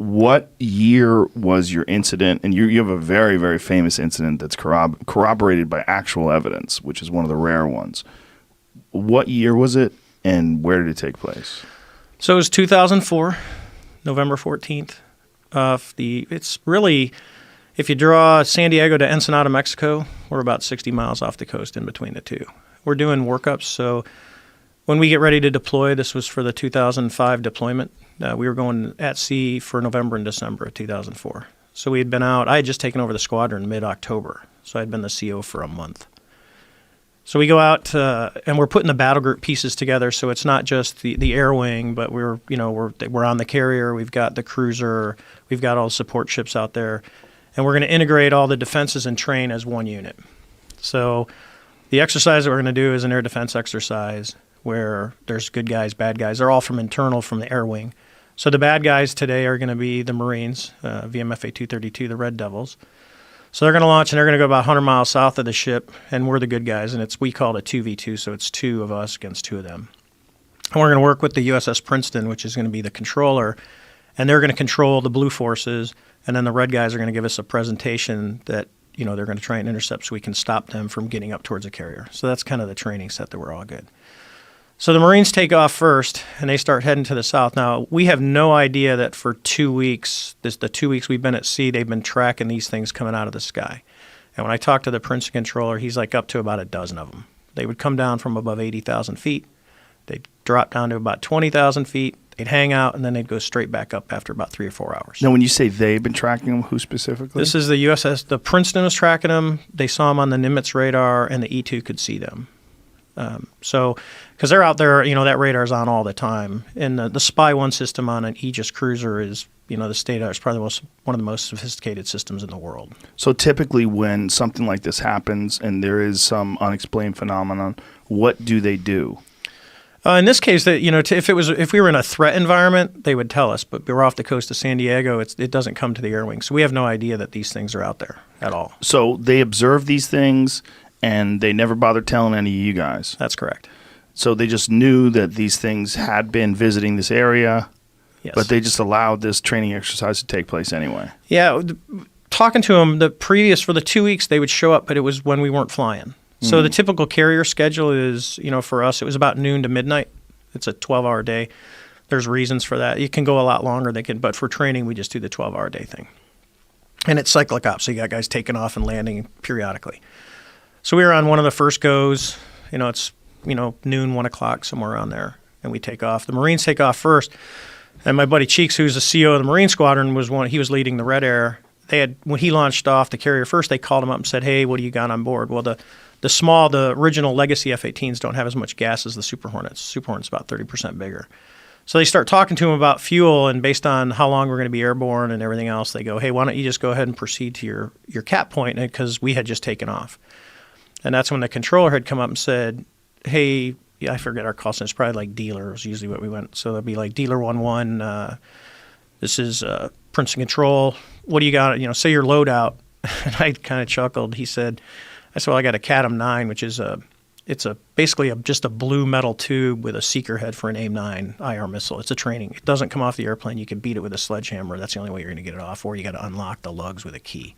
what year was your incident? And you have a very, very famous incident that's corroborated by actual evidence, which is one of the rare ones. What year was it, and where did it take place? So it was 2004, November 14th. It's really, if you draw San Diego to Ensenada, Mexico, we're about 60 miles off the coast in between the two. We're doing workups, so when we get ready to deploy, this was for the 2005 deployment. We were going at sea for November and December of 2004. So we had been out. I had just taken over the squadron mid-October, so I'd been the CO for a month. So we go out and we're putting the battle group pieces together. So it's not just the air wing, but we're on the carrier. We've got the cruiser. We've got all the support ships out there, and we're going to integrate all the defenses and train as one unit. So the exercise that we're going to do is an air defense exercise where there's good guys, bad guys. They're all from the air wing. So the bad guys today are going to be the Marines, VFA-42, the Red Devils. So they're going to launch, and they're going to go about 100 miles south of the ship, and we're the good guys, and we call it a 2v2, so it's two of us against two of them. And we're going to work with the USS Princeton, which is going to be the controller, and they're going to control the blue forces, and then the red guys are going to give us a presentation that they're going to try and intercept so we can stop them from getting up towards a carrier. So that's kind of the training set that we're all good. So the Marines take off first, and they start heading to the south. Now, we have no idea that for 2 weeks, the 2 weeks we've been at sea, they've been tracking these things coming out of the sky. And when I talked to the Princeton controller, he's like up to about a dozen of them. They would come down from above 80,000 feet. They'd drop down to about 20,000 feet. They'd hang out, and then they'd go straight back up after about 3 or 4 hours. Now, when you say they've been tracking them, who specifically? This is the USS. The Princeton was tracking them. They saw them on the Nimitz radar, and the E2 could see them. Because they're out there, that radar's on all the time. And the Spy 1 system on an Aegis cruiser is, the state-of-the-art. It's probably one of the most sophisticated systems in the world. So typically when something like this happens and there is some unexplained phenomenon, what do they do? In this case, if we were in a threat environment, they would tell us. But we're off the coast of San Diego. It doesn't come to the air wing. So we have no idea that these things are out there at all. So they observe these things, and they never bothered telling any of you guys. That's correct. So they just knew that these things had been visiting this area, yes, but they just allowed this training exercise to take place anyway. Yeah, talking to them, for the 2 weeks, they would show up, but it was when we weren't flying. So the typical carrier schedule is, for us, it was about noon to midnight. It's a 12-hour day. There's reasons for that. It can go a lot longer. But for training, we just do the 12-hour day thing. And it's cyclic ops, so you got guys taking off and landing periodically. So we were on one of the first goes. It's noon, 1 o'clock, somewhere around there, and we take off. The Marines take off first, and my buddy Cheeks, who's the CO of the Marine Squadron, he was leading the Red Air. When he launched off the carrier first, they called him up and said, "Hey, what do you got on board?" Well, the original legacy F-18s don't have as much gas as the Super Hornets. Super Hornet's about 30% bigger. So they start talking to him about fuel, and based on how long we're going to be airborne and everything else, they go, "Hey, why don't you just go ahead and proceed to your cap point?" Because we had just taken off. And that's when the controller had come up and said, "Hey," I forget our call sign. It's probably like dealer was usually what we went. So that'd be like dealer 1-1. This is Princeton Control. What do you got? Say your loadout. And I kind of chuckled. I said, well, I got a CATM 9, which is basically just a blue metal tube with a seeker head for an AIM-9 IR missile. It's a training. It doesn't come off the airplane. You can beat it with a sledgehammer. That's the only way you're going to get it off, or you got to unlock the lugs with a key.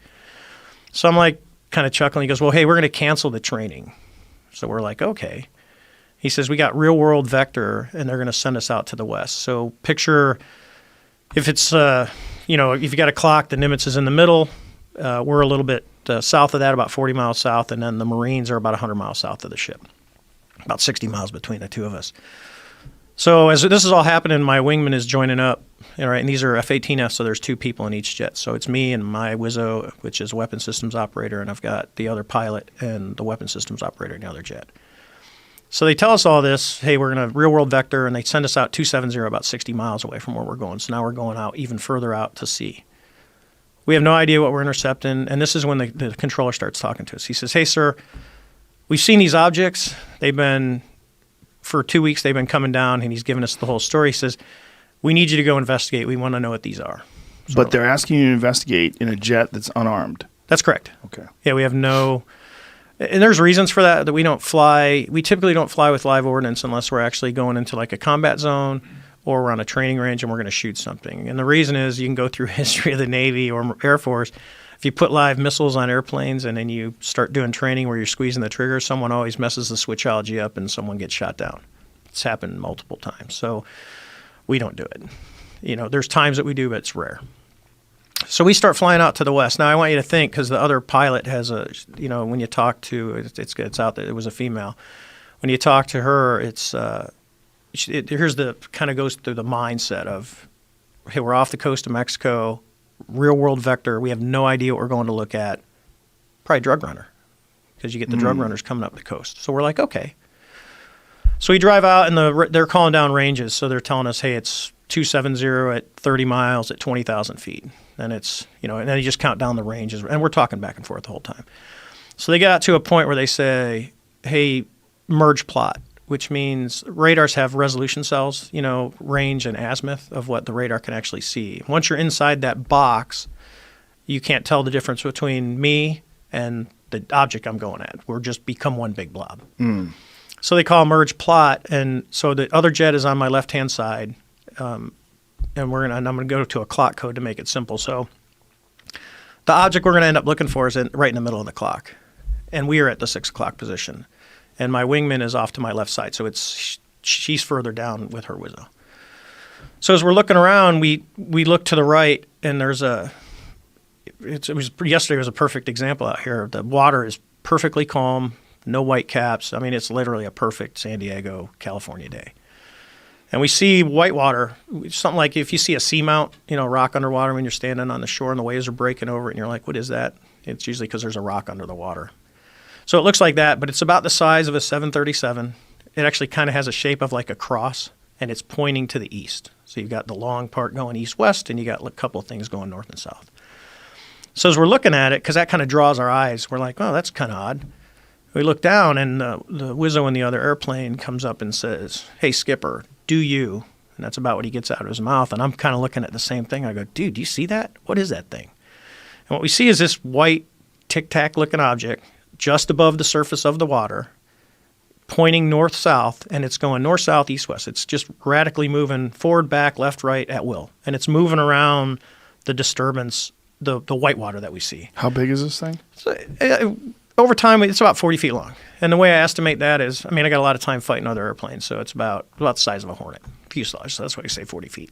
So I'm like kind of chuckling. He goes, "Well, hey, we're going to cancel the training." So we're like, okay. He says, "We got real world vector, and they're going to send us out to the west." So picture if it's, if you got a clock, the Nimitz is in the middle. We're a little bit south of that, about 40 miles south, and then the Marines are about 100 miles south of the ship, about 60 miles between the two of us. So as this is all happening, my wingman is joining up, and these are F-18Fs, so there's 2 people in each jet. So it's me and my Wizzo, which is a weapon systems operator, and I've got the other pilot and the weapon systems operator in the other jet. So they tell us all this, hey, we're going to real-world vector, and they send us out 270, about 60 miles away from where we're going. So now we're going out even further out to sea. We have no idea what we're intercepting, and this is when the controller starts talking to us. He says, "Hey, sir, we've seen these objects. For 2 weeks, they've been coming down," and he's giving us the whole story. He says, "We need you to go investigate. We want to know what these are." So, but they're asking you to investigate in a jet that's unarmed. That's correct. Okay. Yeah, we have no... And there's reasons for that we don't fly. We typically don't fly with live ordnance unless we're actually going into like a combat zone or we're on a training range and we're going to shoot something. And the reason is you can go through history of the Navy or Air Force. If you put live missiles on airplanes and then you start doing training where you're squeezing the trigger, someone always messes the switchology up and someone gets shot down. It's happened multiple times. So we don't do it. There's times that we do, but it's rare. So we start flying out to the west. Now I want you to think, because the other pilot has when you talk to, it's out there, it was a female. When you talk to her, here's the kind of goes through the mindset of, hey, we're off the coast of Mexico, real world vector. We have no idea what we're going to look at. Probably drug runner, because you get the drug runners coming up the coast. So we're like, okay. So we drive out, and they're calling down ranges. So they're telling us, hey, it's 270 at 30 miles at 20,000 feet. And it's, and then you just count down the ranges. And we're talking back and forth the whole time. So they got to a point where they say, hey, merge plot, which means radars have resolution cells, range and azimuth of what the radar can actually see. Once you're inside that box, you can't tell the difference between me and the object I'm going at. We're just become one big blob. So they call merge plot, and so the other jet is on my left-hand side, and I'm going to go to a clock code to make it simple. So the object we're going to end up looking for is right in the middle of the clock, and we are at the 6 o'clock position. And my wingman is off to my left side, so she's further down with her Wizzo. So as we're looking around, we look to the right, and yesterday was a perfect example out here. The water is perfectly calm, no white caps. I mean, it's literally a perfect San Diego, California day. And we see whitewater, something like if you see a seamount, rock underwater when you're standing on the shore and the waves are breaking over it, and you're like, what is that? It's usually because there's a rock under the water. So it looks like that, but it's about the size of a 737. It actually kind of has a shape of like a cross, and it's pointing to the east. So you've got the long part going east-west, and you got a couple of things going north and south. So as we're looking at it, because that kind of draws our eyes, we're like, oh, that's kind of odd. We look down, and the Wizzo in the other airplane comes up and says, hey, skipper, do you? And that's about what he gets out of his mouth. And I'm kind of looking at the same thing. I go, dude, do you see that? What is that thing? And what we see is this white tic-tac looking object just above the surface of the water, pointing north-south, and it's going north-south, east-west. It's just radically moving forward, back, left, right, at will. And it's moving around the disturbance, the white water that we see. How big is this thing? So, over time, it's about 40 feet long. And the way I estimate that is, I got a lot of time fighting other airplanes, so it's about the size of a Hornet, fuselage. So that's why you say 40 feet.